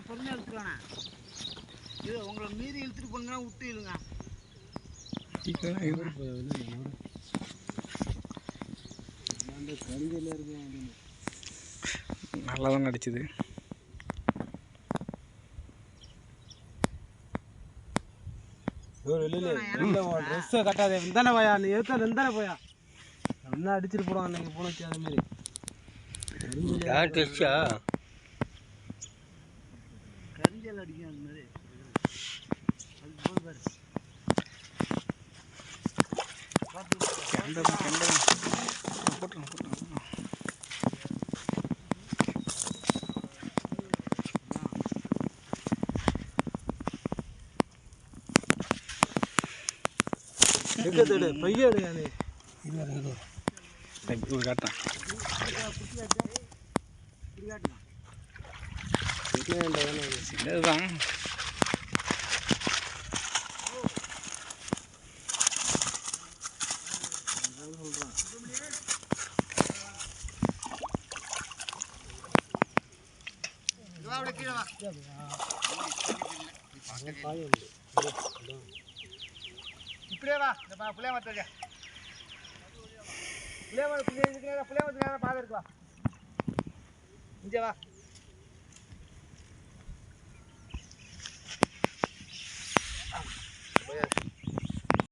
பொறுமையாக எடுத்துருவாண்ணா. இது உங்களை மீறி இழுத்துட்டு போனா விட்டு இழுங்க. நல்லா தான் நடிச்சுது. ட்ரெஸ்ஸை கட்டாதே இருந்தானே போயா, நீ எடுத்தா இருந்தானே போயா, நல்லா அடிச்சுட்டு போடுவான் அன்னைக்கு போனச்சு. அதே மாதிரி ட்ரெஸ்ஸா கரிஞ்சல் அடிக்கும் அது மாதிரி. அது போது பாரு. போட்டுருங்க. எடு பையடு ஒரு காட்டேன். சின்னதுதான். இப்படியே வா. இந்த புளியா மரத்துக்கு புளியா மரத்துக்கு பாதை இருக்கு. வா இங்கே வா.